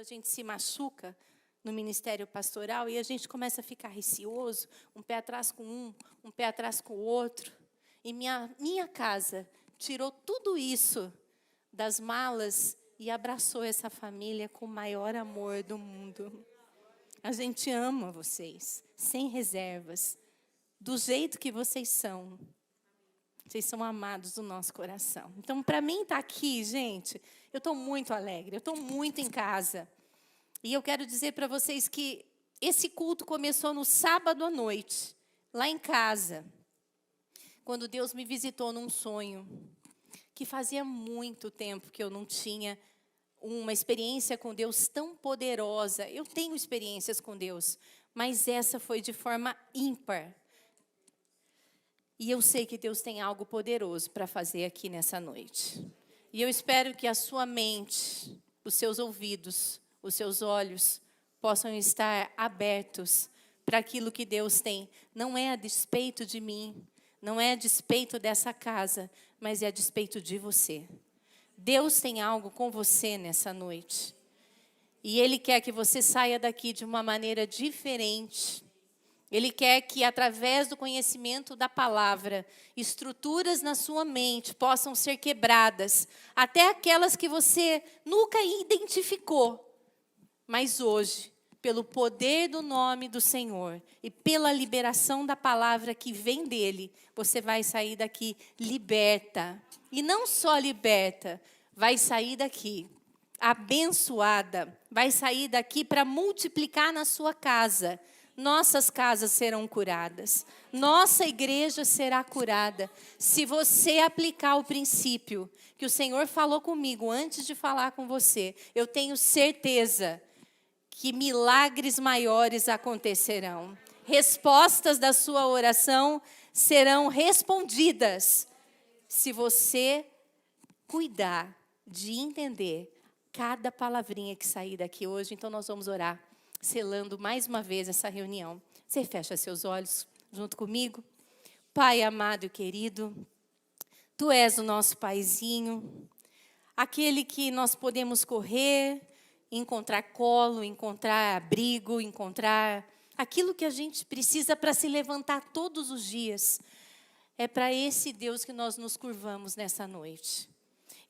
a gente se machuca no ministério pastoral e a gente começa a ficar receoso, um pé atrás com um pé atrás com o outro. E minha casa tirou tudo isso das malas e abraçou essa família com o maior amor do mundo. A gente ama vocês, sem reservas, do jeito que vocês são. Vocês são amados do nosso coração. Então, para mim estar aqui, gente, eu estou muito alegre, eu estou muito em casa. E eu quero dizer para vocês que esse culto começou no sábado à noite, lá em casa, quando Deus me visitou num sonho, que fazia muito tempo que eu não tinha uma experiência com Deus tão poderosa. Eu tenho experiências com Deus, mas essa foi de forma ímpar. E eu sei que Deus tem algo poderoso para fazer aqui nessa noite. E eu espero que a sua mente, os seus ouvidos, os seus olhos possam estar abertos para aquilo que Deus tem. Não é a despeito de mim, não é a despeito dessa casa, mas é a despeito de você. Deus tem algo com você nessa noite. E Ele quer que você saia daqui de uma maneira diferente. Ele quer que, através do conhecimento da palavra, estruturas na sua mente possam ser quebradas, até aquelas que você nunca identificou. Mas hoje, pelo poder do nome do Senhor e pela liberação da palavra que vem dele, você vai sair daqui liberta. E não só liberta, vai sair daqui abençoada, vai sair daqui para multiplicar na sua casa. Nossas casas serão curadas, nossa igreja será curada. Se você aplicar o princípio que o Senhor falou comigo antes de falar com você, eu tenho certeza que milagres maiores acontecerão. Respostas da sua oração serão respondidas. Se você cuidar de entender cada palavrinha que sair daqui hoje, então nós vamos orar, selando mais uma vez essa reunião. Você fecha seus olhos junto comigo. Pai amado e querido, Tu és o nosso paizinho, aquele que nós podemos correr, encontrar colo, encontrar abrigo, encontrar aquilo que a gente precisa para se levantar todos os dias. É para esse Deus que nós nos curvamos nessa noite.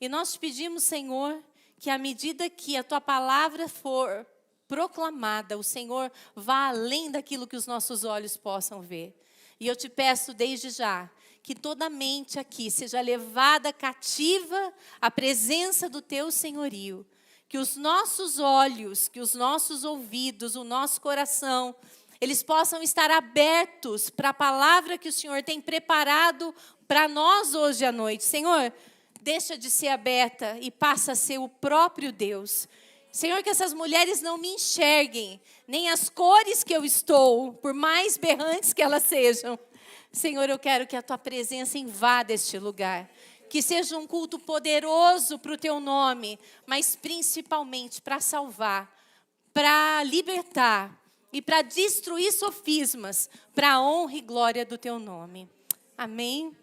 E nós te pedimos, Senhor, que à medida que a Tua palavra for proclamada, o Senhor vá além daquilo que os nossos olhos possam ver. E eu te peço desde já, que toda mente aqui seja levada cativa à presença do Teu senhorio. Que os nossos olhos, que os nossos ouvidos, o nosso coração, eles possam estar abertos para a palavra que o Senhor tem preparado para nós hoje à noite. Senhor, deixa de ser aberta e passa a ser o próprio Deus. Senhor, que essas mulheres não me enxerguem, nem as cores que eu estou, por mais berrantes que elas sejam. Senhor, eu quero que a Tua presença invada este lugar. Que seja um culto poderoso para o Teu nome, mas principalmente para salvar, para libertar e para destruir sofismas, para a honra e glória do Teu nome. Amém?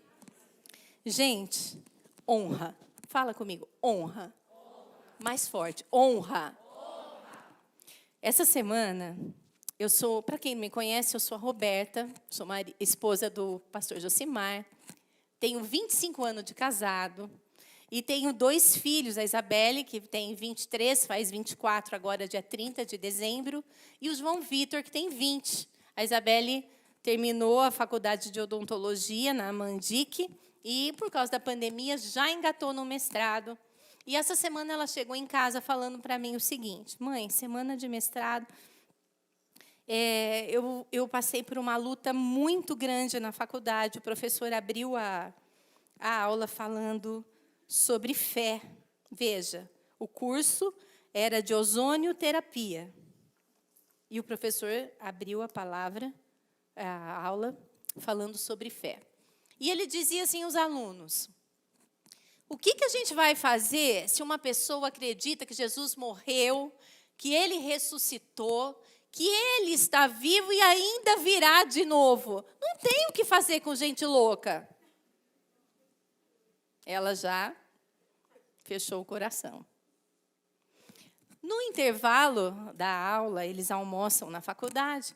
Gente, honra. Fala comigo, honra. Mais forte, honra. Essa semana, para quem não me conhece, eu sou a Roberta, sou esposa do pastor Josimar. Tenho 25 anos de casado e tenho 2 filhos, a Isabelle, que tem 23, faz 24 agora, dia 30 de dezembro, e o João Vitor, que tem 20. A Isabelle terminou a faculdade de odontologia na Mandic e, por causa da pandemia, já engatou no mestrado. E essa semana ela chegou em casa falando para mim o seguinte: mãe, semana de mestrado, eu passei por uma luta muito grande na faculdade. O professor abriu a aula falando sobre fé. Veja, o curso era de ozonioterapia. E o professor abriu a aula, falando sobre fé. E ele dizia assim aos alunos: o que a gente vai fazer se uma pessoa acredita que Jesus morreu, que Ele ressuscitou, que Ele está vivo e ainda virá de novo? Não tem o que fazer com gente louca. Ela já fechou o coração. No intervalo da aula, eles almoçam na faculdade.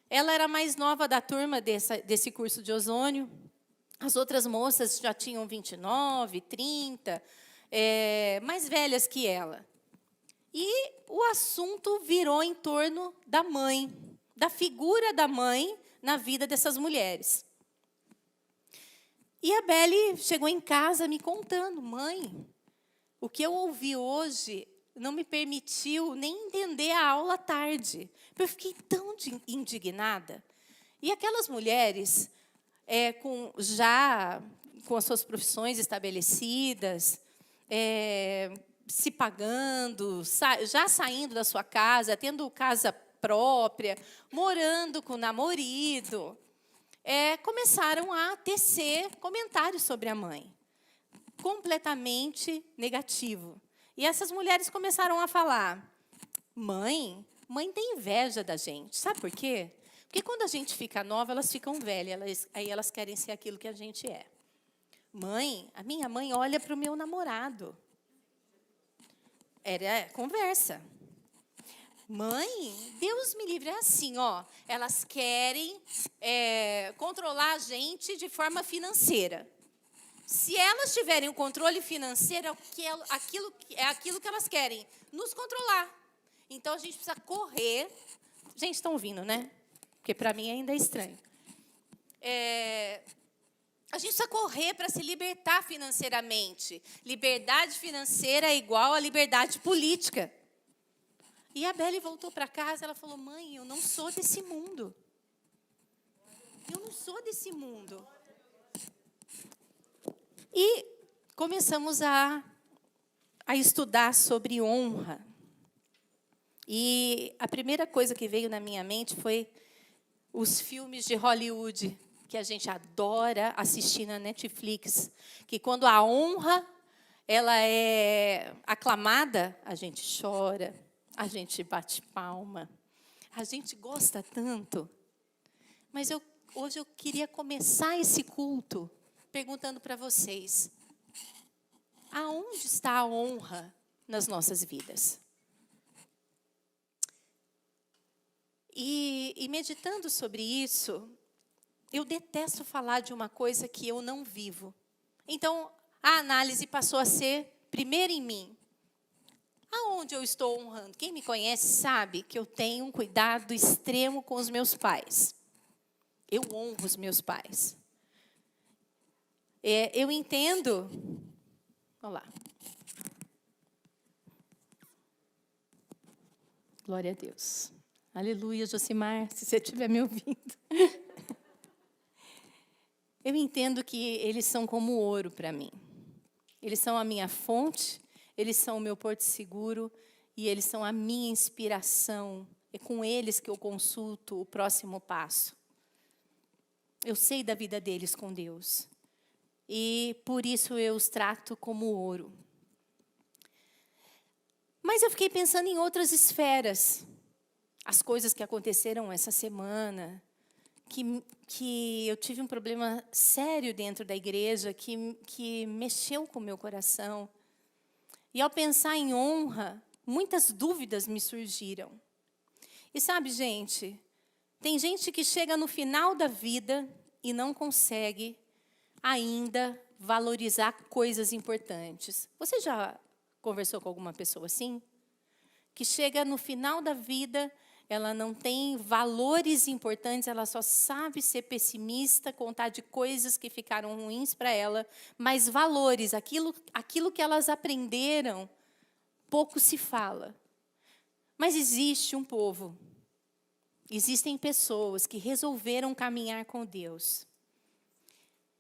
Ela era a mais nova da turma desse curso de ozônio. As outras moças já tinham 29, 30, mais velhas que ela. E o assunto virou em torno da mãe, da figura da mãe na vida dessas mulheres. E a Belle chegou em casa me contando: mãe, o que eu ouvi hoje não me permitiu nem entender a aula à tarde. Eu fiquei tão indignada. E aquelas mulheres, já com as suas profissões estabelecidas, se pagando, já saindo da sua casa, tendo casa própria, morando com o namorado, começaram a tecer comentários sobre a mãe, completamente negativo. E essas mulheres começaram a falar: mãe tem inveja da gente. Sabe por quê? Porque quando a gente fica nova, elas ficam velhas, aí elas querem ser aquilo que a gente é. Mãe, a minha mãe olha para o meu namorado. Era conversa. Mãe, Deus me livre, é assim, ó. Elas querem controlar a gente de forma financeira. Se elas tiverem o controle financeiro, é aquilo que elas querem, nos controlar. Então, a gente precisa correr. Gente, estão ouvindo, né? Porque, para mim, ainda é estranho. A gente precisa correr para se libertar financeiramente. Liberdade financeira é igual a liberdade política. E a Belle voltou para casa, ela falou: mãe, eu não sou desse mundo. Eu não sou desse mundo. E começamos a estudar sobre honra. E a primeira coisa que veio na minha mente foi os filmes de Hollywood, que a gente adora assistir na Netflix, que quando a honra ela é aclamada, a gente chora, a gente bate palma, a gente gosta tanto. Mas hoje eu queria começar esse culto perguntando para vocês: aonde está a honra nas nossas vidas? E meditando sobre isso, eu detesto falar de uma coisa que eu não vivo. Então, a análise passou a ser primeiro em mim. Aonde eu estou honrando? Quem me conhece sabe que eu tenho um cuidado extremo com os meus pais. Eu honro os meus pais. Eu entendo. Olha lá. Glória a Deus. Aleluia, Josimar, se você estiver me ouvindo. Eu entendo que eles são como ouro para mim. Eles são a minha fonte, eles são o meu porto seguro e eles são a minha inspiração. É com eles que eu consulto o próximo passo. Eu sei da vida deles com Deus. E por isso eu os trato como ouro. Mas eu fiquei pensando em outras esferas. As coisas que aconteceram essa semana, que eu tive um problema sério dentro da igreja, que mexeu com o meu coração. E ao pensar em honra, muitas dúvidas me surgiram. E sabe, gente, tem gente que chega no final da vida e não consegue ainda valorizar coisas importantes. Você já conversou com alguma pessoa assim? Que chega no final da vida, ela não tem valores importantes, ela só sabe ser pessimista, contar de coisas que ficaram ruins para ela, mas valores, aquilo que elas aprenderam, pouco se fala. Mas existe um povo, existem pessoas que resolveram caminhar com Deus.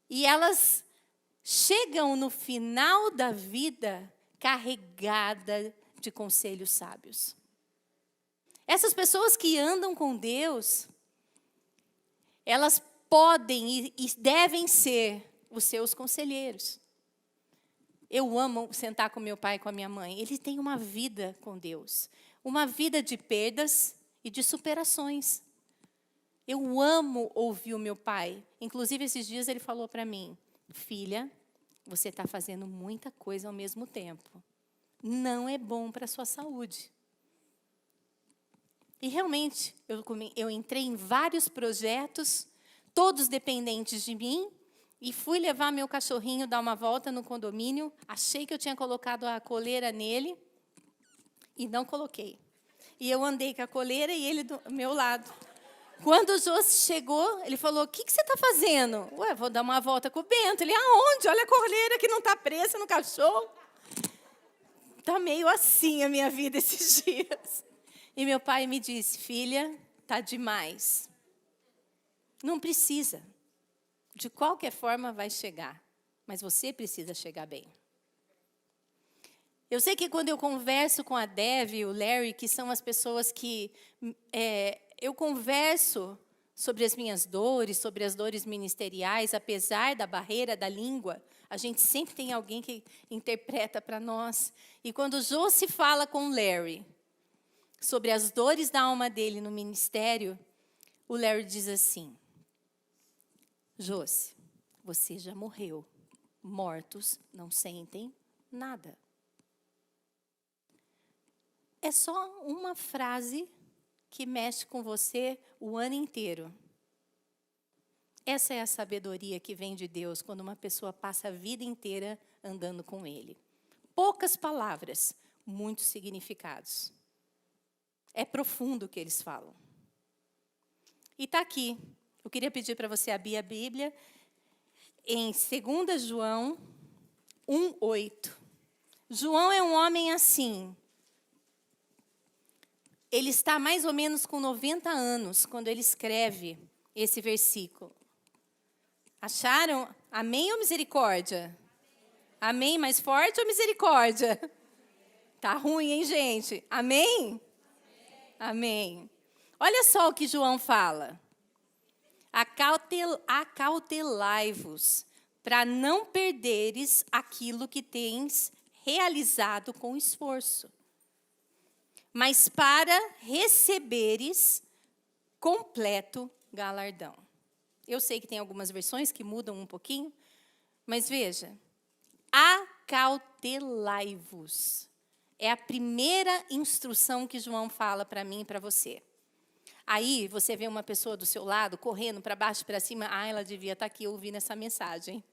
E elas chegam no final da vida carregadas de conselhos sábios. Essas pessoas que andam com Deus, elas podem e devem ser os seus conselheiros. Eu amo sentar com meu pai e com a minha mãe. Eles têm uma vida com Deus. Uma vida de perdas e de superações. Eu amo ouvir o meu pai. Inclusive, esses dias ele falou para mim: filha, você está fazendo muita coisa ao mesmo tempo. Não é bom para a sua saúde. E realmente, eu entrei em vários projetos, todos dependentes de mim, e fui levar meu cachorrinho dar uma volta no condomínio. Achei que eu tinha colocado a coleira nele e não coloquei. E eu andei com a coleira e ele do meu lado. Quando o Josi chegou, ele falou, o que você está fazendo? Ué, vou dar uma volta com o Bento. Ele, aonde? Olha a coleira que não está presa no cachorro. Está meio assim a minha vida esses dias. E meu pai me disse, filha, está demais. Não precisa. De qualquer forma vai chegar. Mas você precisa chegar bem. Eu sei que quando eu converso com a Dev e o Larry, que são as pessoas que eu converso sobre as minhas dores, sobre as dores ministeriais, apesar da barreira da língua, a gente sempre tem alguém que interpreta para nós. E quando o Josi fala com o Larry sobre as dores da alma dele no ministério, o Larry diz assim, Josi, você já morreu. Mortos não sentem nada. É só uma frase que mexe com você o ano inteiro. Essa é a sabedoria que vem de Deus quando uma pessoa passa a vida inteira andando com Ele. Poucas palavras, muitos significados. É profundo o que eles falam. E está aqui. Eu queria pedir para você abrir a Bíblia em 2 João 1:8. João é um homem assim. Ele está mais ou menos com 90 anos quando ele escreve esse versículo. Acharam? Amém ou misericórdia? Amém mais forte ou misericórdia? Tá ruim, hein, gente? Amém? Amém. Olha só o que João fala. Acautelai-vos, para não perderes aquilo que tens realizado com esforço, mas para receberes completo galardão. Eu sei que tem algumas versões que mudam um pouquinho, mas veja, acautelai-vos. É a primeira instrução que João fala para mim e para você. Aí você vê uma pessoa do seu lado, correndo para baixo e para cima. Ela devia estar aqui ouvindo essa mensagem.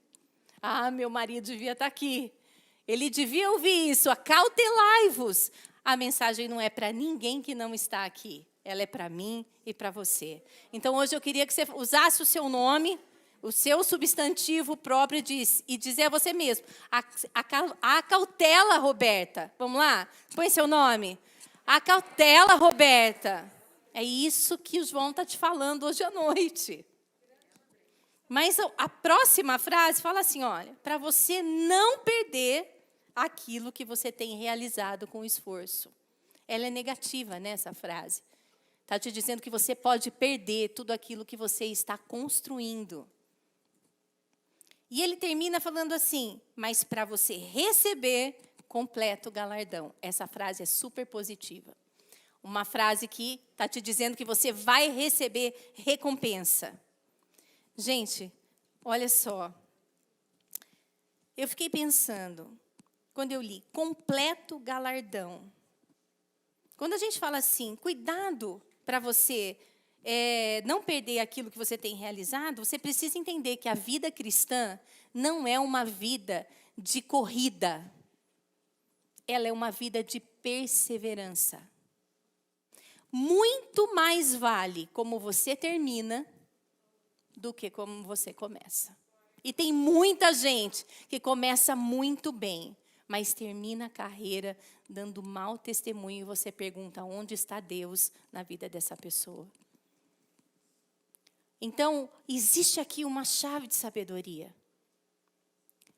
Meu marido devia estar aqui. Ele devia ouvir isso. Acautelai-vos. A mensagem não é para ninguém que não está aqui. Ela é para mim e para você. Então, hoje eu queria que você usasse o seu nome, o seu substantivo próprio e dizer a você mesmo. Acautela, Roberta. Vamos lá? Põe seu nome. Acautela, Roberta. É isso que o João está te falando hoje à noite. Mas a próxima frase fala assim, olha, para você não perder aquilo que você tem realizado com esforço. Ela é negativa, né, essa frase. Está te dizendo que você pode perder tudo aquilo que você está construindo. E ele termina falando assim, mas para você receber completo galardão. Essa frase é super positiva. Uma frase que está te dizendo que você vai receber recompensa. Gente, olha só. Eu fiquei pensando, quando eu li, completo galardão. Quando a gente fala assim, cuidado para você não perder aquilo que você tem realizado, você precisa entender que a vida cristã não é uma vida de corrida. Ela é uma vida de perseverança. Muito mais vale como você termina do que como você começa. E tem muita gente que começa muito bem, mas termina a carreira dando mau testemunho e você pergunta onde está Deus na vida dessa pessoa. Então, existe aqui uma chave de sabedoria.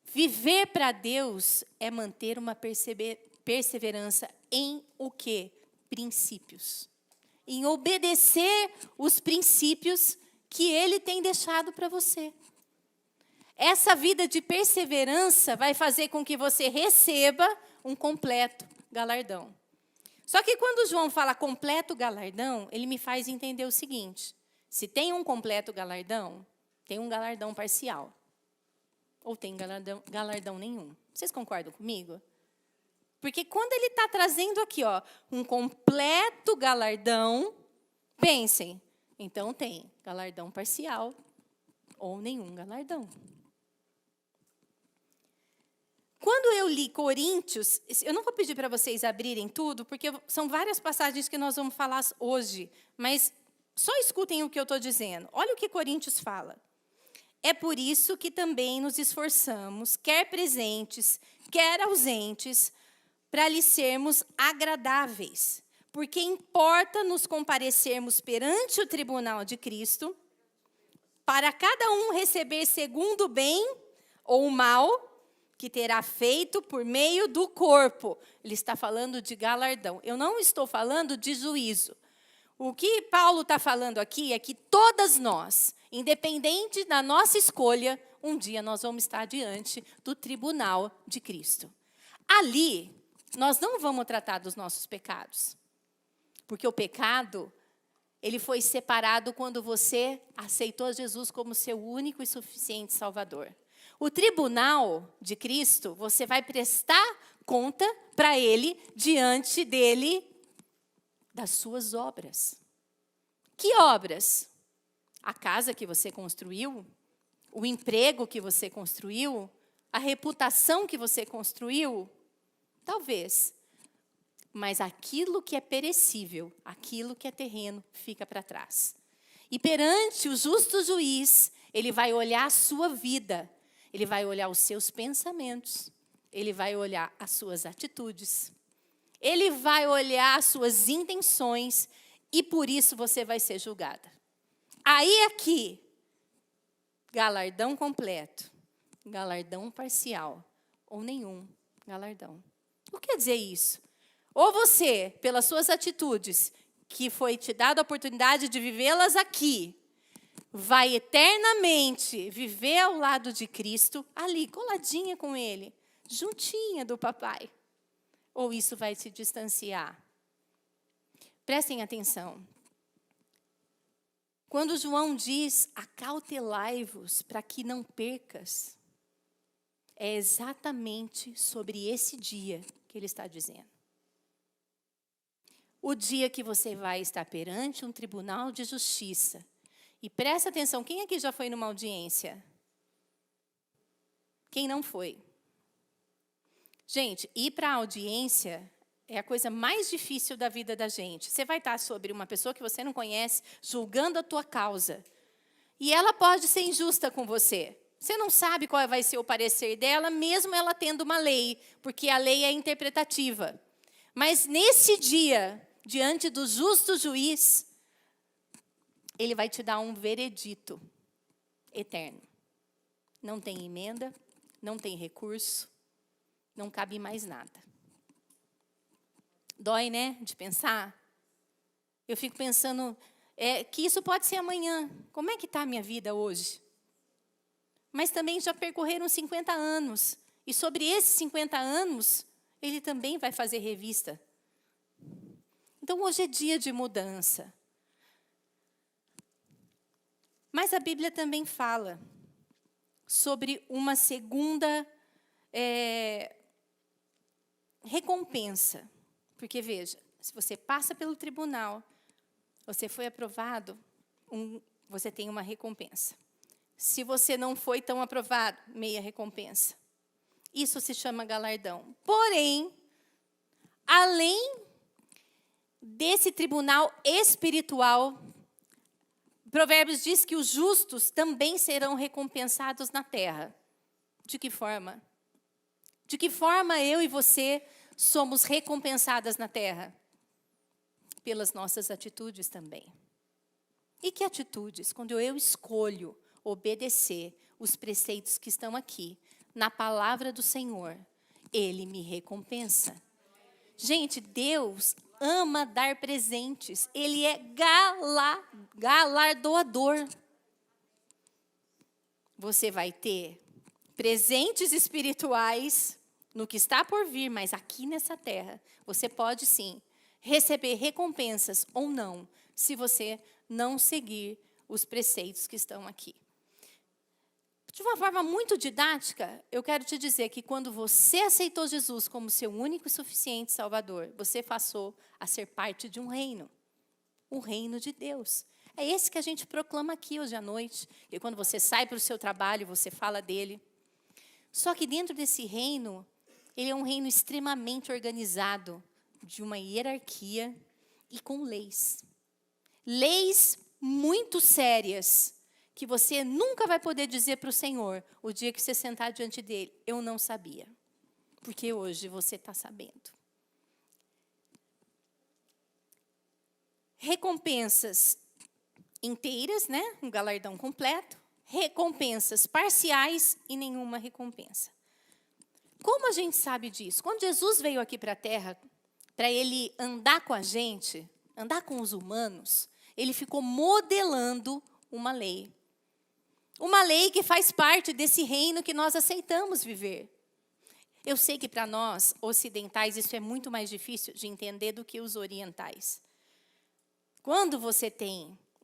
Viver para Deus é manter uma perseverança em o quê? Princípios. Em obedecer os princípios que Ele tem deixado para você. Essa vida de perseverança vai fazer com que você receba um completo galardão. Só que quando João fala completo galardão, ele me faz entender o seguinte. Se tem um completo galardão, tem um galardão parcial. Ou tem galardão nenhum. Vocês concordam comigo? Porque quando ele está trazendo aqui, um completo galardão, Pensem, então tem galardão parcial ou nenhum galardão. Quando eu li Coríntios, eu não vou pedir para vocês abrirem tudo, porque são várias passagens que nós vamos falar hoje, mas só escutem o que eu estou dizendo. Olha o que Coríntios fala. É por isso que também nos esforçamos, quer presentes, quer ausentes, para lhe sermos agradáveis. Porque importa nos comparecermos perante o tribunal de Cristo, para cada um receber segundo o bem ou o mal que terá feito por meio do corpo. Ele está falando de galardão. Eu não estou falando de juízo. O que Paulo está falando aqui é que todas nós, independente da nossa escolha, um dia nós vamos estar diante do tribunal de Cristo. Ali, nós não vamos tratar dos nossos pecados. Porque o pecado, ele foi separado quando você aceitou Jesus como seu único e suficiente Salvador. O tribunal de Cristo, você vai prestar conta para Ele, diante dEle, das suas obras. Que obras? A casa que você construiu? O emprego que você construiu? A reputação que você construiu? Talvez. Mas aquilo que é perecível, aquilo que é terreno, fica para trás. E perante o justo juiz, ele vai olhar a sua vida, ele vai olhar os seus pensamentos, ele vai olhar as suas atitudes, ele vai olhar as suas intenções e por isso você vai ser julgada. Aí aqui, galardão completo, galardão parcial ou nenhum galardão. O que quer dizer isso? Ou você, pelas suas atitudes, que foi te dada a oportunidade de vivê-las aqui, vai eternamente viver ao lado de Cristo, ali, coladinha com Ele, juntinha do papai. Ou isso vai te distanciar? Prestem atenção. Quando João diz, acautelai-vos para que não percas, é exatamente sobre esse dia que ele está dizendo. O dia que você vai estar perante um tribunal de justiça. E presta atenção, quem aqui já foi numa audiência? Quem não foi? Gente, ir para a audiência é a coisa mais difícil da vida da gente. Você vai estar sobre uma pessoa que você não conhece, julgando a tua causa. E ela pode ser injusta com você. Você não sabe qual vai ser o parecer dela, mesmo ela tendo uma lei, porque a lei é interpretativa. Mas nesse dia, diante do justo juiz, ele vai te dar um veredito eterno. Não tem emenda, não tem recurso, não cabe mais nada. Dói, né, de pensar? Eu fico pensando que isso pode ser amanhã. Como é que está a minha vida hoje? Mas também já percorreram 50 anos. E sobre esses 50 anos, ele também vai fazer revista. Então, hoje é dia de mudança. Mas a Bíblia também fala sobre uma segunda recompensa. Porque, veja, se você passa pelo tribunal, você foi aprovado, você tem uma recompensa. Se você não foi tão aprovado, meia recompensa. Isso se chama galardão. Porém, além desse tribunal espiritual, Provérbios diz que os justos também serão recompensados na terra. De que forma? De que forma eu e você somos recompensadas na terra? Pelas nossas atitudes também. E que atitudes? Quando eu escolho obedecer os preceitos que estão aqui, na palavra do Senhor, Ele me recompensa. Gente, Deus ama dar presentes. Ele é galardoador. Você vai ter presentes espirituais no que está por vir, mas aqui nessa terra, você pode sim receber recompensas ou não, se você não seguir os preceitos que estão aqui. De uma forma muito didática, eu quero te dizer que quando você aceitou Jesus como seu único e suficiente Salvador, você passou a ser parte de um reino. o reino de Deus. É esse que a gente proclama aqui hoje à noite. E quando você sai para o seu trabalho, você fala dele. Só que dentro desse reino, ele é um reino extremamente organizado, de uma hierarquia e com leis. Leis muito sérias, que você nunca vai poder dizer para o Senhor, o dia que você sentar diante dele, eu não sabia. Porque hoje você está sabendo. Recompensas inteiras, né? Um galardão completo. Recompensas parciais e nenhuma recompensa. Como a gente sabe disso? Quando Jesus veio aqui para a Terra, para ele andar com a gente, andar com os humanos, ele ficou modelando uma lei. Uma lei que faz parte desse reino que nós aceitamos viver. Eu sei que para nós, ocidentais, isso é muito mais difícil de entender do que os orientais. Quando você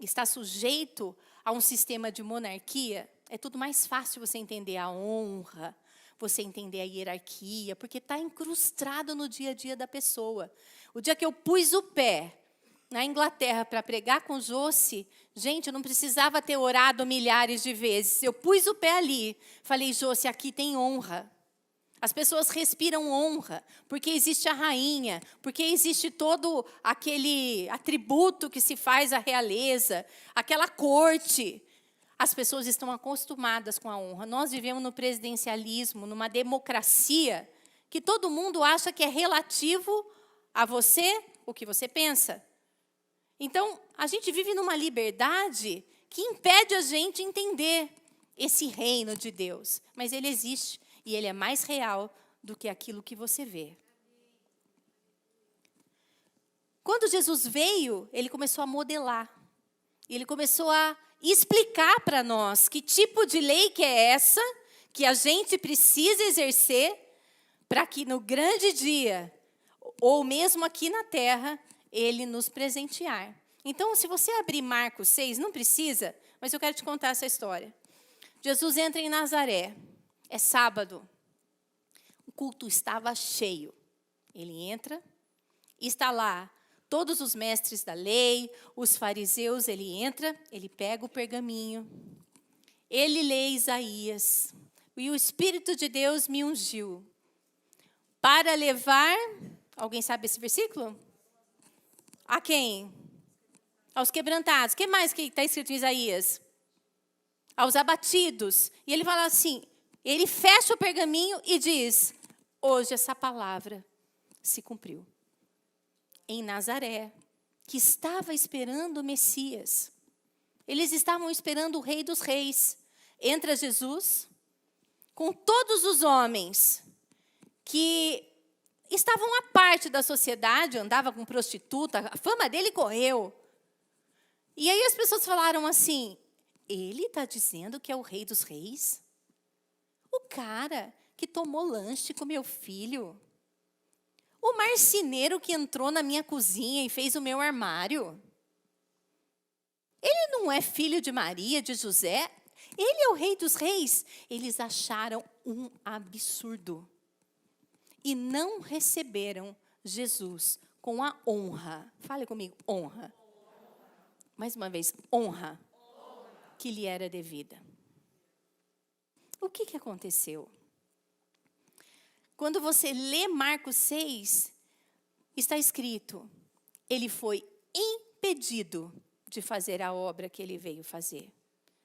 está sujeito a um sistema de monarquia, é tudo mais fácil você entender a honra, você entender a hierarquia, porque está incrustado no dia a dia da pessoa. O dia que eu pus o pé na Inglaterra para pregar com Josi, gente, eu não precisava ter orado milhares de vezes. Eu pus o pé ali, falei, Josi, aqui tem honra. As pessoas respiram honra, porque existe a rainha, porque existe todo aquele atributo que se faz à realeza, aquela corte. As pessoas estão acostumadas com a honra. Nós vivemos no presidencialismo, numa democracia, que todo mundo acha que é relativo a você, o que você pensa. Então, a gente vive numa liberdade que impede a gente entender esse reino de Deus. Mas ele existe. E ele é mais real do que aquilo que você vê. Quando Jesus veio, ele começou a modelar. Ele começou a explicar para nós que tipo de lei que é essa, que a gente precisa exercer, para que no grande dia, ou mesmo aqui na terra, ele nos presentear. Então, se você abrir Marcos 6, não precisa, mas eu quero te contar essa história. Jesus entra em Nazaré. É sábado, o culto estava cheio. Ele entra, está lá todos os mestres da lei, os fariseus, ele entra, ele pega o pergaminho, ele lê Isaías, e o Espírito de Deus me ungiu para levar, alguém sabe esse versículo? A quem? Aos quebrantados. O que mais que está escrito em Isaías? Aos abatidos. E ele fala assim, ele fecha o pergaminho e diz, hoje essa palavra se cumpriu. Em Nazaré, que estava esperando o Messias. Eles estavam esperando o Rei dos Reis. Entra Jesus, com todos os homens que estavam à parte da sociedade, andava com prostituta, a fama dele correu. E aí as pessoas falaram assim, ele está dizendo que é o Rei dos Reis? O cara que tomou lanche com meu filho. O marceneiro que entrou na minha cozinha e fez o meu armário. Ele não é filho de Maria, de José? Ele é o Rei dos Reis? Eles acharam um absurdo. E não receberam Jesus com a honra. Fale comigo, honra. Mais uma vez, honra que lhe era devida. O que aconteceu? Quando você lê Marcos 6, está escrito, ele foi impedido de fazer a obra que ele veio fazer.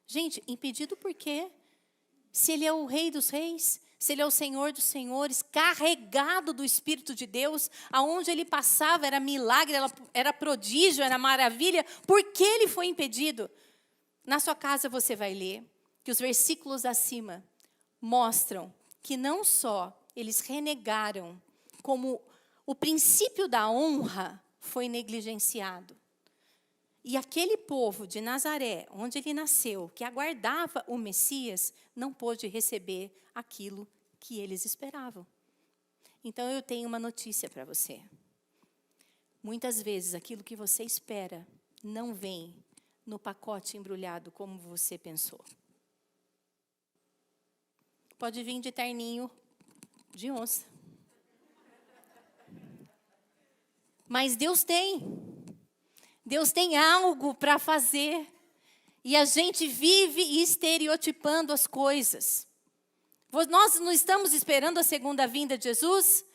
Gente, impedido por quê? Se ele é o Rei dos Reis, se ele é o Senhor dos Senhores, carregado do Espírito de Deus, aonde ele passava era milagre, era prodígio, era maravilha, por que ele foi impedido? Na sua casa você vai ler que os versículos acima mostram que não só eles renegaram, como o princípio da honra foi negligenciado. E aquele povo de Nazaré, onde ele nasceu, que aguardava o Messias, não pôde receber aquilo que eles esperavam. Então eu tenho uma notícia para você. Muitas vezes aquilo que você espera não vem no pacote embrulhado como você pensou. Pode vir de terninho de onça. Mas Deus tem. Deus tem algo para fazer. E a gente vive estereotipando as coisas. Nós não estamos esperando a segunda vinda de Jesus?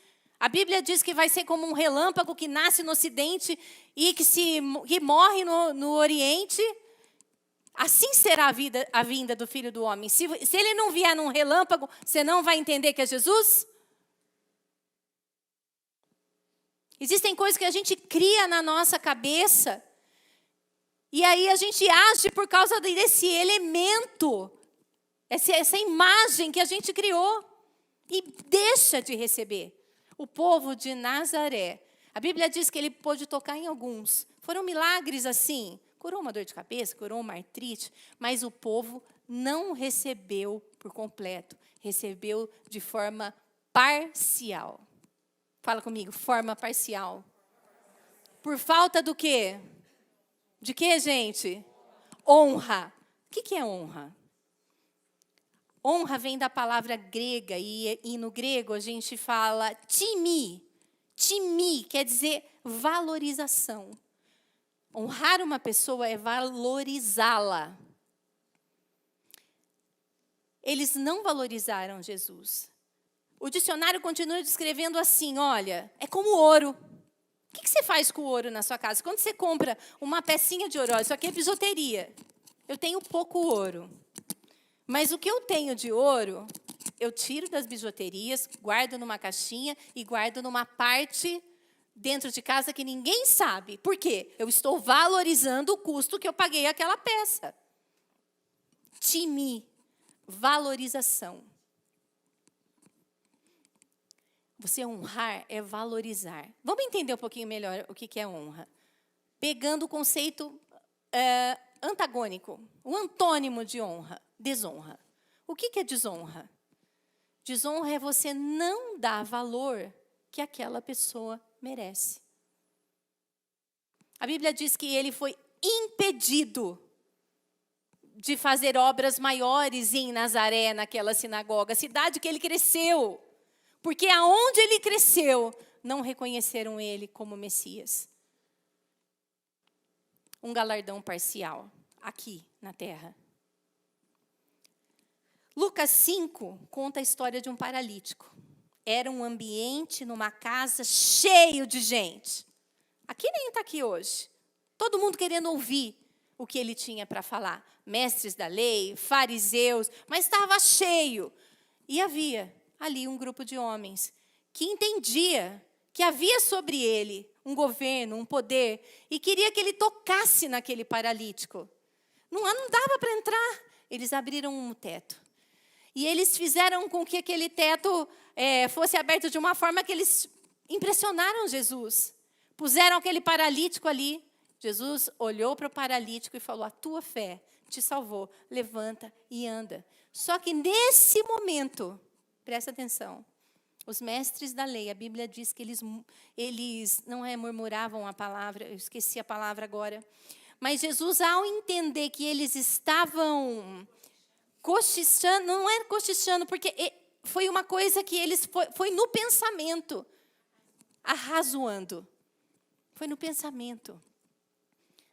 A Bíblia diz que vai ser como um relâmpago que nasce no Ocidente e que morre no Oriente. Assim será a vinda do Filho do Homem. Se ele não vier num relâmpago, você não vai entender que é Jesus? Existem coisas que a gente cria na nossa cabeça. E aí a gente age por causa desse elemento. Essa imagem que a gente criou. E deixa de receber. O povo de Nazaré. A Bíblia diz que ele pôde tocar em alguns. Foram milagres assim. Curou uma dor de cabeça, curou uma artrite, mas o povo não recebeu por completo, recebeu de forma parcial. Fala comigo, forma parcial. Por falta do quê? De quê, gente? Honra. O que é honra? Honra vem da palavra grega, e no grego a gente fala timi. Timi quer dizer valorização. Honrar uma pessoa é valorizá-la. Eles não valorizaram Jesus. O dicionário continua descrevendo assim, olha, é como ouro. O que você faz com o ouro na sua casa? Quando você compra uma pecinha de ouro, isso aqui é bijuteria. Eu tenho pouco ouro. Mas o que eu tenho de ouro, eu tiro das bijuterias, guardo numa caixinha e guardo numa parte dentro de casa que ninguém sabe. Por quê? Eu estou valorizando o custo que eu paguei aquela peça. Timi, valorização. Você honrar é valorizar. Vamos entender um pouquinho melhor o que é honra. Pegando o conceito antagônico, o antônimo de honra, desonra. O que é desonra? Desonra é você não dar valor que aquela pessoa merece. A Bíblia diz que ele foi impedido de fazer obras maiores em Nazaré, naquela sinagoga, cidade que ele cresceu. Porque aonde ele cresceu, não reconheceram ele como Messias. Um galardão parcial, aqui na terra. Lucas 5 conta a história de um paralítico. Era um ambiente numa casa cheio de gente. Aqui nem está aqui hoje. Todo mundo querendo ouvir o que ele tinha para falar. Mestres da lei, fariseus, mas estava cheio. E havia ali um grupo de homens que entendia que havia sobre ele um governo, um poder, e queria que ele tocasse naquele paralítico. Não dava para entrar. Eles abriram um teto. E eles fizeram com que aquele teto fosse aberto de uma forma que eles impressionaram Jesus. Puseram aquele paralítico ali. Jesus olhou para o paralítico e falou, a tua fé te salvou, levanta e anda. Só que nesse momento, presta atenção, os mestres da lei, a Bíblia diz que eles não murmuravam a palavra, eu esqueci a palavra agora, mas Jesus, ao entender que eles estavam cochichando, não era cochichando, porque foi uma coisa que eles, foi no pensamento, arrazoando, foi no pensamento.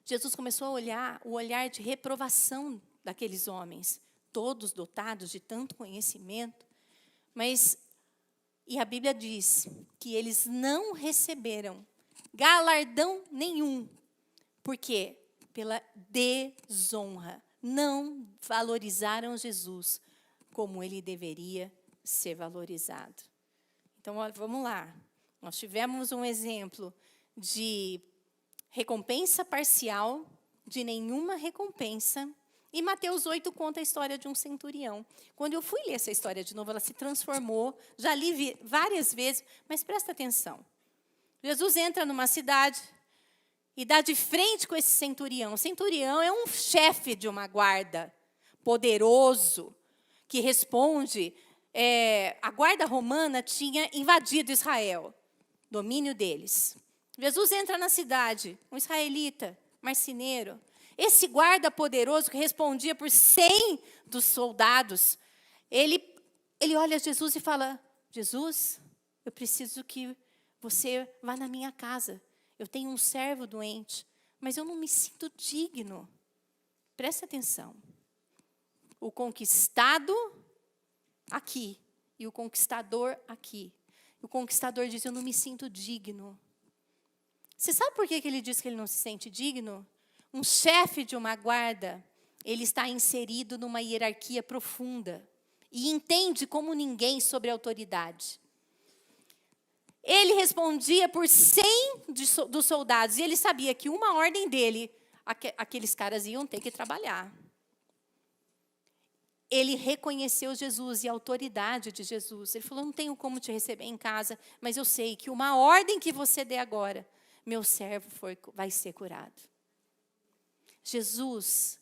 Jesus começou a olhar o olhar de reprovação daqueles homens, todos dotados de tanto conhecimento, e a Bíblia diz que eles não receberam galardão nenhum, porque pela desonra, não valorizaram Jesus como ele deveria ser valorizado. Então, vamos lá. Nós tivemos um exemplo de recompensa parcial, de nenhuma recompensa. E Mateus 8 conta a história de um centurião. Quando eu fui ler essa história de novo, ela se transformou. Já li várias vezes, mas presta atenção. Jesus entra numa cidade e dá de frente com esse centurião. O centurião é um chefe de uma guarda, poderoso, que responde. A guarda romana tinha invadido Israel, domínio deles. Jesus entra na cidade, um israelita, marceneiro. Esse guarda poderoso que respondia por 100 dos soldados, ele olha Jesus e fala, Jesus, eu preciso que você vá na minha casa. Eu tenho um servo doente. mas eu não me sinto digno. Presta atenção. O conquistado aqui e o conquistador aqui. O conquistador diz, eu não me sinto digno. Você sabe por que ele diz que ele não se sente digno? Um chefe de uma guarda, ele está inserido numa hierarquia profunda e entende como ninguém sobre a autoridade. Ele respondia por 100 dos soldados e ele sabia que uma ordem dele, aqueles caras iam ter que trabalhar. Ele reconheceu Jesus e a autoridade de Jesus. Ele falou, não tenho como te receber em casa, mas eu sei que uma ordem que você der agora, meu servo vai ser curado. Jesus,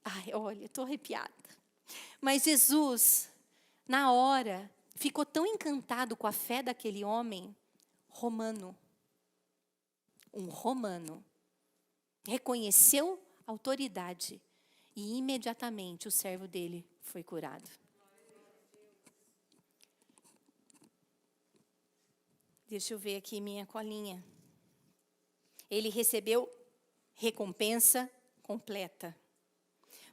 ai, olha, estou arrepiada. Mas Jesus, na hora, ficou tão encantado com a fé daquele homem romano. Um romano. Reconheceu a autoridade. E imediatamente o servo dele foi curado. Deixa eu ver aqui minha colinha. Ele recebeu recompensa completa.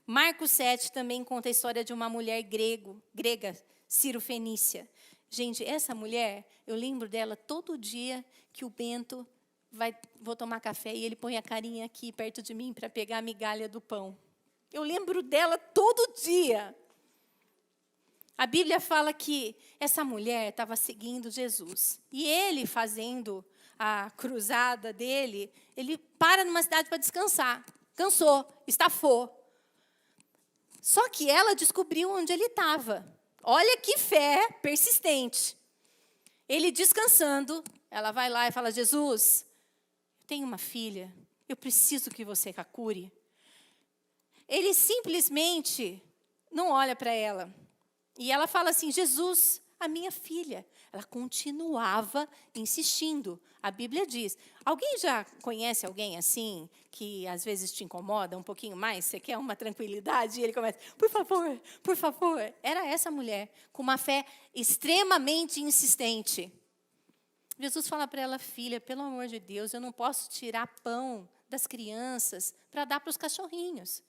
Marcos 7 também conta a história de uma mulher grega, Ciro Fenícia. Gente, essa mulher, eu lembro dela todo dia que o Bento vou tomar café e ele põe a carinha aqui perto de mim para pegar a migalha do pão. Eu lembro dela todo dia. A Bíblia fala que essa mulher estava seguindo Jesus. E ele, fazendo a cruzada dele, ele para numa cidade para descansar. Cansou, estafou. Só que ela descobriu onde ele estava. Olha que fé persistente. Ele descansando, ela vai lá e fala, Jesus, eu tenho uma filha, eu preciso que você a cure. Ele simplesmente não olha para ela. E ela fala assim, Jesus, a minha filha. Ela continuava insistindo. A Bíblia diz, alguém já conhece alguém assim, que às vezes te incomoda um pouquinho mais? Você quer uma tranquilidade? E ele começa, por favor, por favor. Era essa mulher, com uma fé extremamente insistente. Jesus fala para ela, filha, pelo amor de Deus, eu não posso tirar pão das crianças para dar para os cachorrinhos.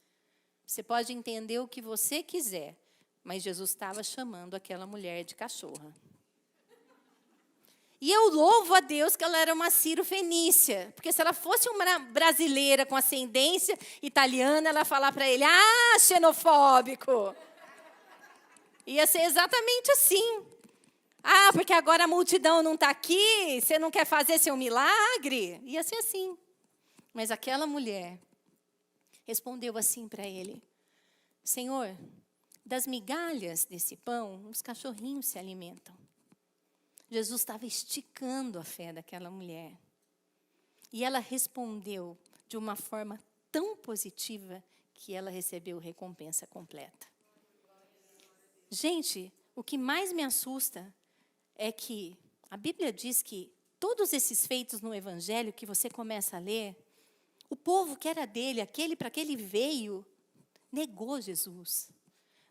Você pode entender o que você quiser, mas Jesus estava chamando aquela mulher de cachorra. E eu louvo a Deus que ela era uma Ciro Fenícia, porque se ela fosse uma brasileira com ascendência italiana, ela ia falar para ele, xenofóbico. Ia ser exatamente assim. Porque agora a multidão não está aqui, você não quer fazer seu milagre? Ia ser assim. Mas aquela mulher respondeu assim para ele, Senhor, das migalhas desse pão, os cachorrinhos se alimentam. Jesus estava esticando a fé daquela mulher. E ela respondeu de uma forma tão positiva que ela recebeu recompensa completa. Gente, o que mais me assusta é que a Bíblia diz que todos esses feitos no Evangelho que você começa a ler, o povo que era dele, aquele para que ele veio, negou Jesus.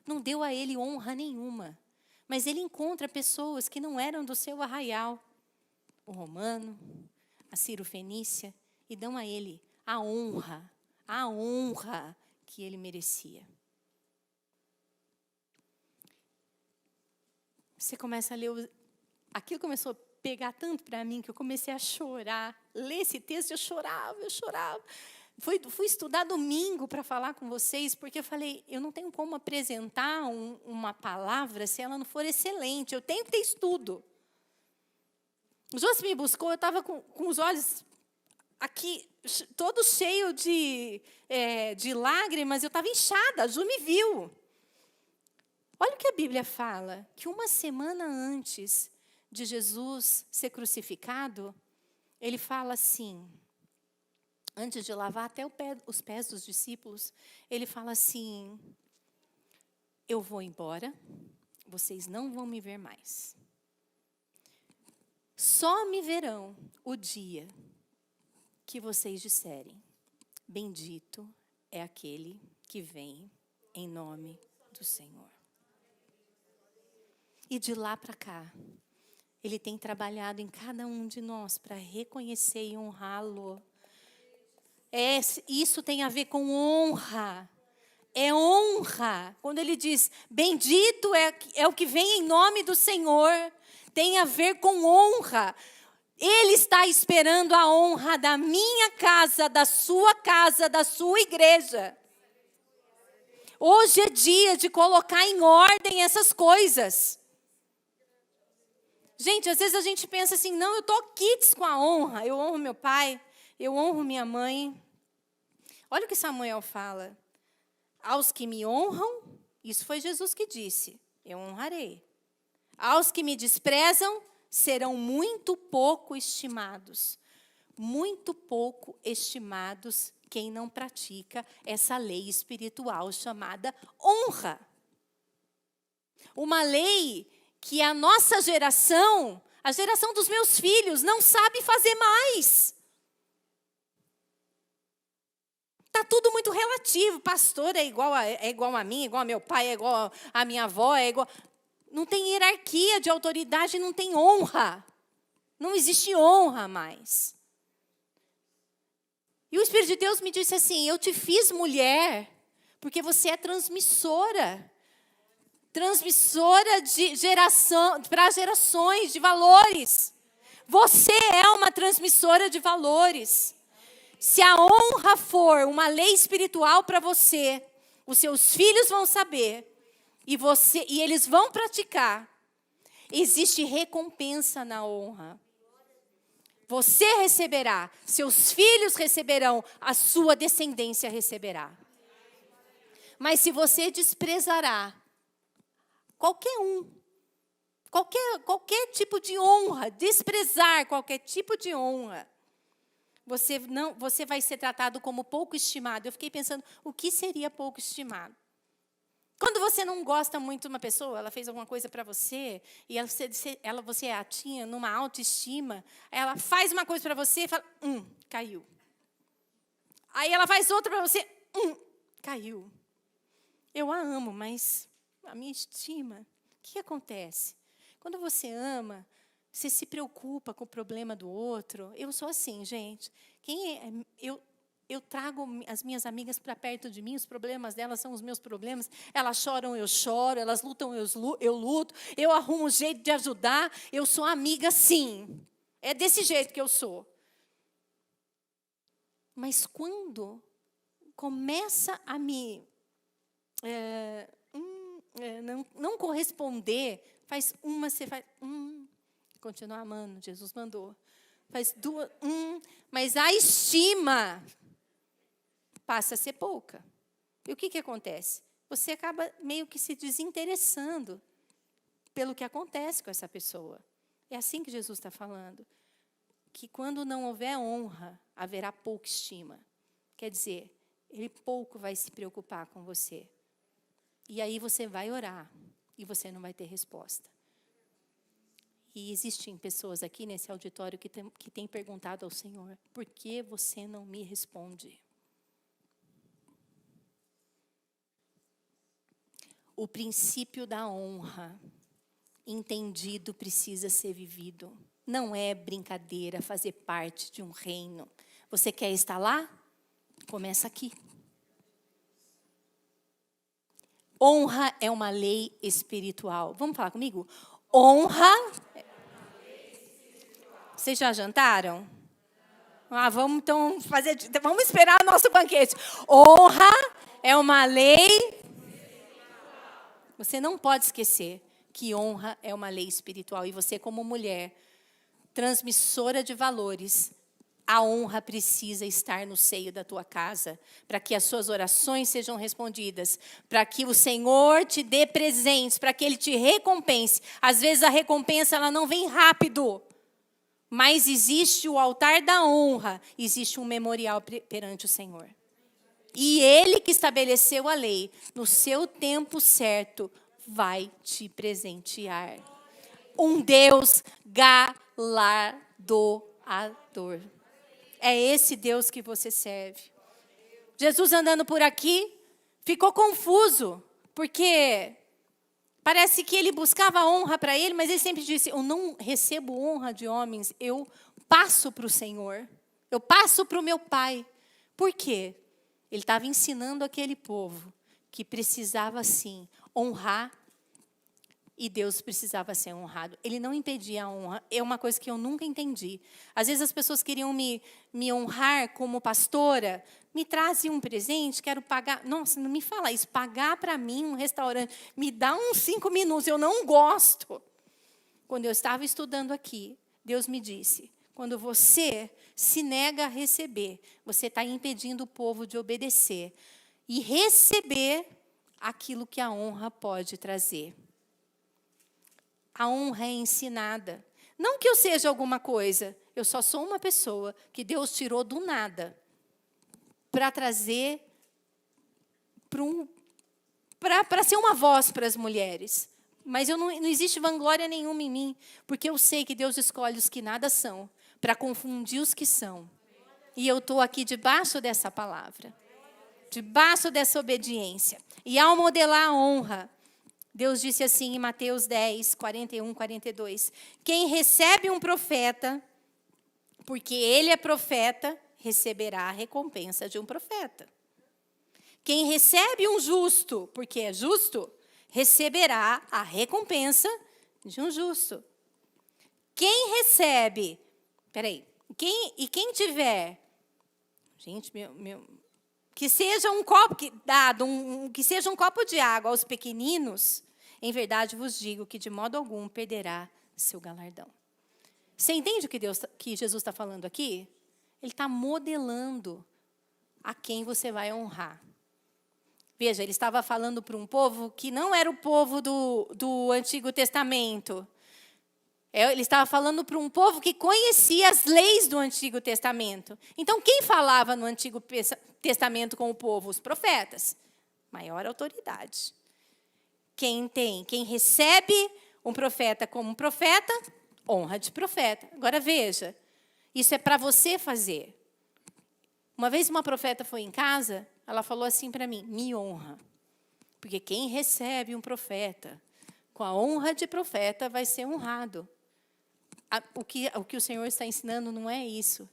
Não deu a ele honra nenhuma. Mas ele encontra pessoas que não eram do seu arraial. O romano, a Ciro Fenícia, e dão a ele a honra que ele merecia. Você começa a ler, aquilo começou a pegar tanto para mim que eu comecei a chorar. Ler esse texto, eu chorava. Fui estudar domingo para falar com vocês, porque eu falei, eu não tenho como apresentar uma palavra se ela não for excelente, eu tenho que ter estudo. O José me buscou, eu estava com os olhos aqui, todo cheio de lágrimas, eu estava inchada, a Ju me viu. Olha o que a Bíblia fala, que uma semana antes de Jesus ser crucificado, ele fala assim, antes de lavar até os pés dos discípulos, ele fala assim, eu vou embora, vocês não vão me ver mais. Só me verão o dia que vocês disserem, bendito é aquele que vem em nome do Senhor. E de lá para cá, ele tem trabalhado em cada um de nós para reconhecer e honrá-lo. Isso tem a ver com honra. É honra. Quando ele diz, bendito é o que vem em nome do Senhor, tem a ver com honra. Ele está esperando a honra da minha casa, da sua igreja. Hoje é dia de colocar em ordem essas coisas. Gente, às vezes a gente pensa assim, não, eu estou quites com a honra. Eu honro meu pai, eu honro minha mãe. Olha o que Samuel fala. Aos que me honram, isso foi Jesus que disse, eu honrarei. Aos que me desprezam, serão muito pouco estimados. Muito pouco estimados quem não pratica essa lei espiritual chamada honra. Uma lei que a nossa geração, a geração dos meus filhos, não sabe fazer mais. Está tudo muito relativo. Pastor é igual a mim, igual a meu pai, é igual a minha avó, é igual... Não tem hierarquia de autoridade, não tem honra. Não existe honra mais. E o Espírito de Deus me disse assim, eu te fiz mulher, porque você é transmissora. Transmissora de geração, para gerações, de valores. Você é uma transmissora de valores. Se a honra for uma lei espiritual para você, os seus filhos vão saber, e eles vão praticar. Existe recompensa na honra. Você receberá, seus filhos receberão, a sua descendência receberá. Mas se você desprezará qualquer tipo de honra, desprezar qualquer tipo de honra, você vai ser tratado como pouco estimado. Eu fiquei pensando, o que seria pouco estimado? Quando você não gosta muito de uma pessoa, ela fez alguma coisa para você, e você a tinha numa autoestima, ela faz uma coisa para você e fala, caiu. Aí ela faz outra para você, caiu. Eu a amo, mas a minha estima, o que acontece? Quando você ama, você se preocupa com o problema do outro. Eu sou assim, gente. Eu trago as minhas amigas para perto de mim, os problemas delas são os meus problemas. Elas choram, eu choro. Elas lutam, eu luto. Eu arrumo um jeito de ajudar. Eu sou amiga, sim. É desse jeito que eu sou. Mas quando começa a me não corresponder, faz uma, você faz continua amando, Jesus mandou. Faz duas, mas a estima passa a ser pouca. E o que acontece? Você acaba meio que se desinteressando pelo que acontece com essa pessoa. É assim que Jesus está falando. Que quando não houver honra, haverá pouca estima. Quer dizer, ele pouco vai se preocupar com você. E aí você vai orar e você não vai ter resposta. E existem pessoas aqui nesse auditório que têm perguntado ao Senhor, por que você não me responde? O princípio da honra, entendido, precisa ser vivido. Não é brincadeira fazer parte de um reino. Você quer estar lá? Começa aqui. Honra é uma lei espiritual. Vamos falar comigo? Honra. Vocês já jantaram? Vamos então vamos esperar o nosso banquete. Honra é uma lei. Você não pode esquecer que honra é uma lei espiritual. E você, como mulher, transmissora de valores, a honra precisa estar no seio da tua casa, para que as suas orações sejam respondidas, para que o Senhor te dê presentes, para que Ele te recompense. Às vezes a recompensa ela não vem rápido, mas existe o altar da honra, existe um memorial perante o Senhor. E Ele que estabeleceu a lei, no seu tempo certo, vai te presentear. Um Deus galardoador. É esse Deus que você serve. Jesus andando por aqui, ficou confuso, porque parece que ele buscava honra para ele, mas ele sempre disse, eu não recebo honra de homens, eu passo para o Senhor, eu passo para o meu Pai, Por quê? Ele estava ensinando aquele povo que precisava, sim, honrar, e Deus precisava ser honrado. Ele não impedia a honra. É uma coisa que eu nunca entendi. Às vezes as pessoas queriam me honrar como pastora, me trazem um presente, quero pagar. Nossa, não me fala isso. Pagar para mim um restaurante, me dá uns 5 minutos, eu não gosto. Quando eu estava estudando aqui, Deus me disse, quando você se nega a receber, você está impedindo o povo de obedecer e receber aquilo que a honra pode trazer. A honra é ensinada. Não que eu seja alguma coisa, eu só sou uma pessoa que Deus tirou do nada para trazer, para ser uma voz para as mulheres. Mas não existe vanglória nenhuma em mim, porque eu sei que Deus escolhe os que nada são, para confundir os que são. E eu estou aqui debaixo dessa palavra, debaixo dessa obediência. E ao modelar a honra, Deus disse assim em Mateus 10, 41, 42. Quem recebe um profeta, porque ele é profeta, receberá a recompensa de um profeta. Quem recebe um justo, porque é justo, receberá a recompensa de um justo. Quem recebe, quem tiver, gente, que seja um copo que seja um copo de água aos pequeninos, em verdade vos digo que de modo algum perderá seu galardão. Você entende o que Jesus está falando aqui? Ele está modelando a quem você vai honrar. Veja, ele estava falando para um povo que não era o povo do Antigo Testamento. Ele estava falando para um povo que conhecia as leis do Antigo Testamento. Então, quem falava no Antigo Testamento com o povo? Os profetas. Maior autoridade. Quem recebe um profeta como um profeta, honra de profeta. Agora, veja, isso é para você fazer. Uma vez uma profeta foi em casa, ela falou assim para mim, me honra. Porque quem recebe um profeta com a honra de profeta vai ser honrado. O que o Senhor está ensinando não é isso.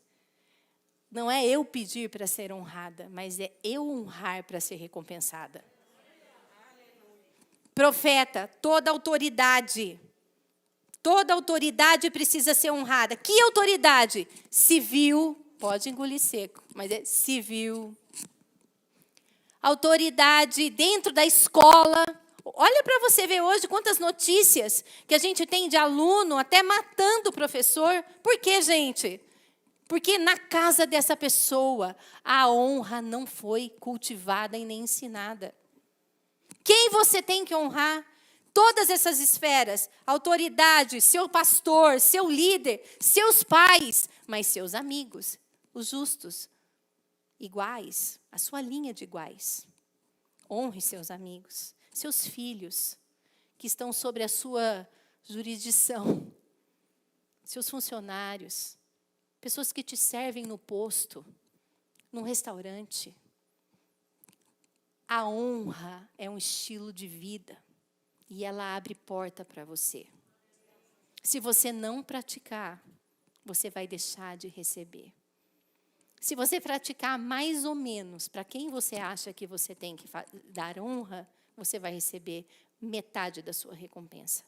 Não é eu pedir para ser honrada, mas é eu honrar para ser recompensada. Profeta, toda autoridade precisa ser honrada. Que autoridade? Civil, pode engolir seco, mas é civil. Autoridade dentro da escola. Olha para você ver hoje quantas notícias que a gente tem de aluno até matando o professor. Por quê, gente? Porque na casa dessa pessoa a honra não foi cultivada e nem ensinada. Quem você tem que honrar? Todas essas esferas, autoridade, seu pastor, seu líder, seus pais, mas seus amigos, os justos, iguais, a sua linha de iguais. Honre seus amigos, seus filhos, que estão sobre a sua jurisdição, seus funcionários, pessoas que te servem no posto, num restaurante. A honra é um estilo de vida e ela abre porta para você. Se você não praticar, você vai deixar de receber. Se você praticar mais ou menos para quem você acha que você tem que dar honra, você vai receber metade da sua recompensa.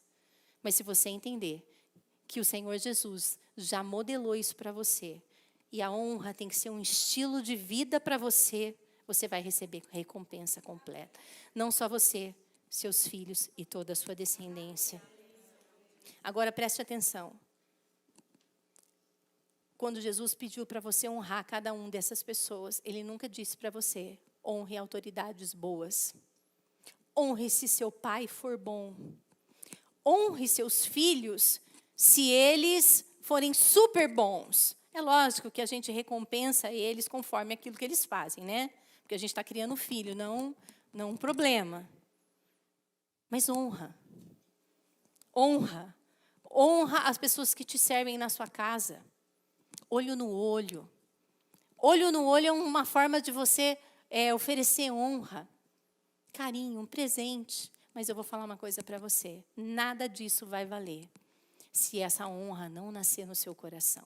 Mas se você entender que o Senhor Jesus já modelou isso para você, e a honra tem que ser um estilo de vida para você, você vai receber recompensa completa. Não só você, seus filhos e toda a sua descendência. Agora preste atenção. Quando Jesus pediu para você honrar cada uma dessas pessoas, ele nunca disse para você, honre autoridades boas. Honre se seu pai for bom. Honre seus filhos se eles forem super bons. É lógico que a gente recompensa eles conforme aquilo que eles fazem, né? Porque a gente está criando filho, não um problema. Mas honra. Honra. Honra as pessoas que te servem na sua casa. Olho no olho. Olho no olho é uma forma de você oferecer honra, carinho, um presente. Mas eu vou falar uma coisa para você. Nada disso vai valer se essa honra não nascer no seu coração.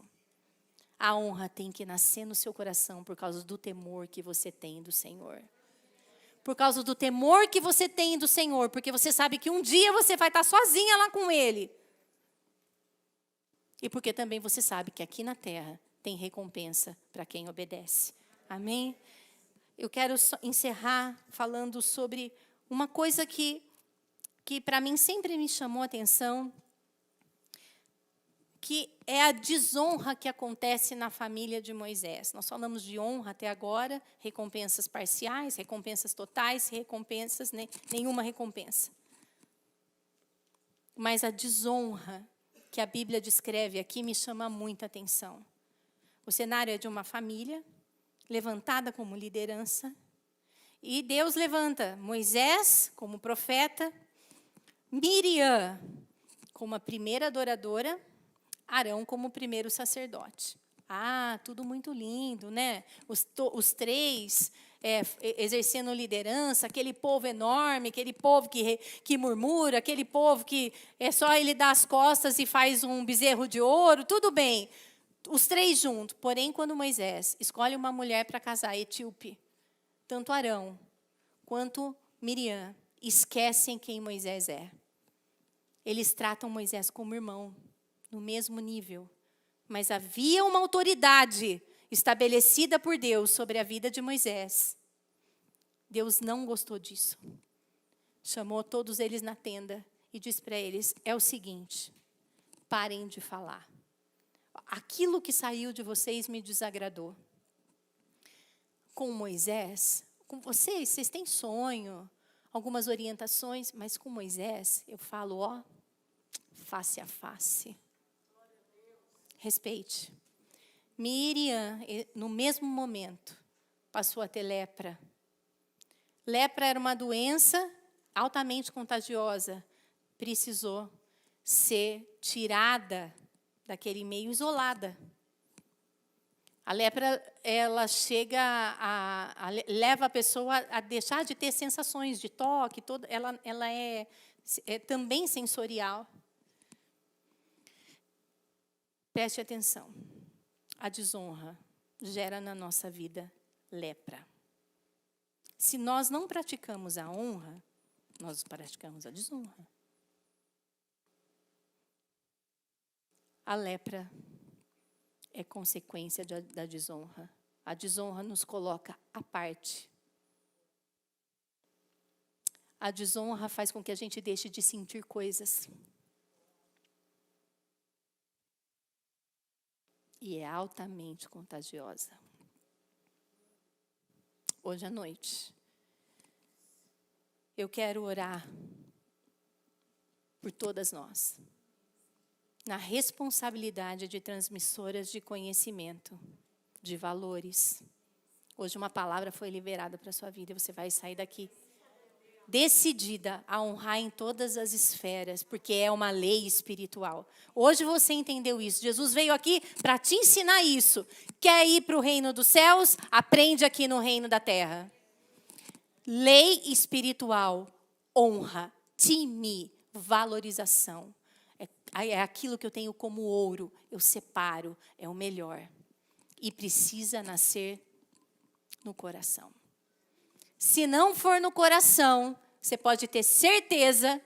A honra tem que nascer no seu coração por causa do temor que você tem do Senhor. Por causa do temor que você tem do Senhor, porque você sabe que um dia você vai estar sozinha lá com Ele. E porque também você sabe que aqui na terra tem recompensa para quem obedece. Amém? Eu quero encerrar falando sobre uma coisa que para mim sempre me chamou a atenção, que é a desonra que acontece na família de Moisés. Nós falamos de honra até agora, recompensas parciais, recompensas totais, recompensas, nenhuma recompensa. Mas a desonra que a Bíblia descreve aqui me chama muita atenção. O cenário é de uma família levantada como liderança, e Deus levanta Moisés como profeta, Miriam como a primeira adoradora, Arão como o primeiro sacerdote. Tudo muito lindo, né? Os três exercendo liderança, aquele povo enorme, aquele povo que murmura, aquele povo que é só ele dar as costas e faz um bezerro de ouro, tudo bem. Os três juntos. Porém, quando Moisés escolhe uma mulher para casar, etíope, tanto Arão quanto Miriam esquecem quem Moisés é. Eles tratam Moisés como irmão, no mesmo nível. Mas havia uma autoridade estabelecida por Deus sobre a vida de Moisés. Deus não gostou disso. Chamou todos eles na tenda e disse para eles, é o seguinte, parem de falar. Aquilo que saiu de vocês me desagradou. Com Moisés, com vocês têm sonho, algumas orientações, mas com Moisés, eu falo, face a face. Respeite. Miriam, no mesmo momento, passou a ter lepra. Lepra era uma doença altamente contagiosa. Precisou ser tirada daquele meio, isolada. A lepra, ela leva a pessoa a deixar de ter sensações de toque, ela é também sensorial. Preste atenção. A desonra gera na nossa vida lepra. Se nós não praticamos a honra, nós praticamos a desonra. A lepra é consequência da desonra. A desonra nos coloca à parte. A desonra faz com que a gente deixe de sentir coisas. E é altamente contagiosa. Hoje à noite, eu quero orar por todas nós, na responsabilidade de transmissoras de conhecimento, de valores. Hoje uma palavra foi liberada para a sua vida e você vai sair daqui decidida a honrar em todas as esferas, porque é uma lei espiritual. Hoje você entendeu isso. Jesus veio aqui para te ensinar isso. Quer ir para o reino dos céus? Aprende aqui no reino da terra. Lei espiritual, honra, time, valorização. É aquilo que eu tenho como ouro, eu separo, é o melhor. E precisa nascer no coração. Se não for no coração, você pode ter certeza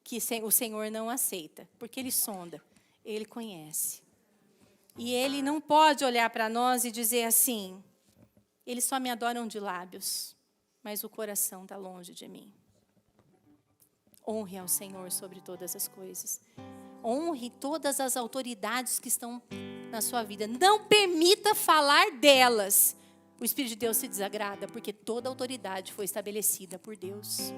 que o Senhor não aceita, porque Ele sonda, Ele conhece. E Ele não pode olhar para nós e dizer assim, eles só me adoram de lábios, mas o coração está longe de mim. Honre ao Senhor sobre todas as coisas. Honre todas as autoridades que estão na sua vida. Não permita falar delas. O Espírito de Deus se desagrada, porque toda autoridade foi estabelecida por Deus.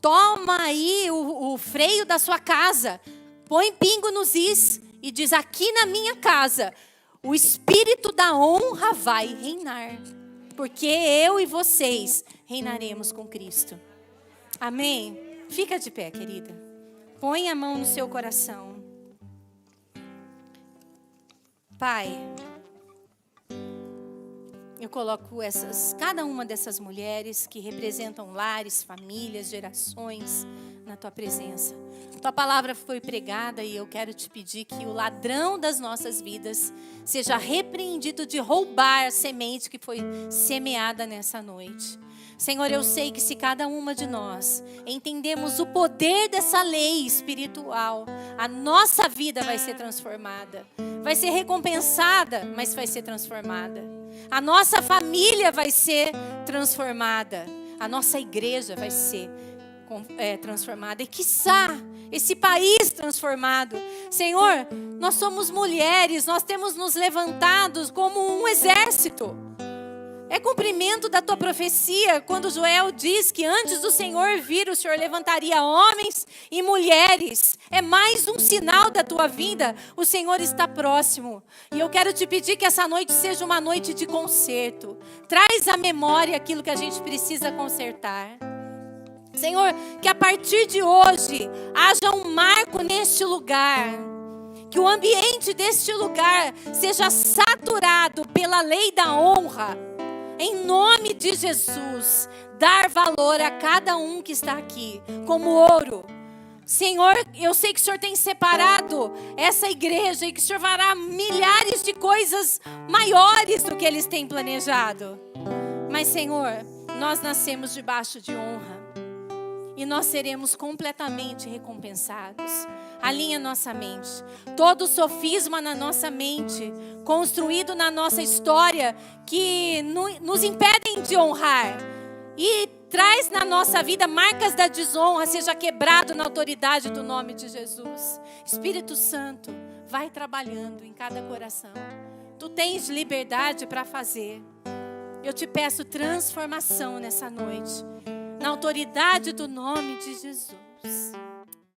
Toma aí o freio da sua casa, põe pingo nos is e diz, aqui na minha casa, o Espírito da honra vai reinar. Porque eu e vocês reinaremos com Cristo. Amém? Fica de pé, querida. Põe a mão no seu coração. Pai, eu coloco cada uma dessas mulheres que representam lares, famílias, gerações na tua presença. Tua palavra foi pregada e eu quero te pedir que o ladrão das nossas vidas seja repreendido de roubar a semente que foi semeada nessa noite. Senhor, eu sei que se cada uma de nós entendemos o poder dessa lei espiritual, a nossa vida vai ser transformada. Vai ser recompensada, mas vai ser transformada. A nossa família vai ser transformada. A nossa igreja vai ser transformada. E quiçá esse país transformado. Senhor, nós somos mulheres, nós temos nos levantado como um exército. É cumprimento da tua profecia, quando Joel diz que antes do Senhor vir, o Senhor levantaria homens e mulheres. É mais um sinal da tua vinda. O Senhor está próximo. E eu quero te pedir que essa noite seja uma noite de conserto. Traz à memória aquilo que a gente precisa consertar. Senhor, que a partir de hoje haja um marco neste lugar. Que o ambiente deste lugar seja saturado pela lei da honra. Em nome de Jesus, dar valor a cada um que está aqui, como ouro. Senhor, eu sei que o Senhor tem separado essa igreja e que o Senhor fará milhares de coisas maiores do que eles têm planejado. Mas, Senhor, nós nascemos debaixo de honra e nós seremos completamente recompensados. Alinha nossa mente. Todo sofisma na nossa mente, construído na nossa história, que nos impedem de honrar e traz na nossa vida marcas da desonra, seja quebrado na autoridade do nome de Jesus. Espírito Santo, vai trabalhando em cada coração. Tu tens liberdade para fazer. Eu te peço transformação nessa noite, na autoridade do nome de Jesus.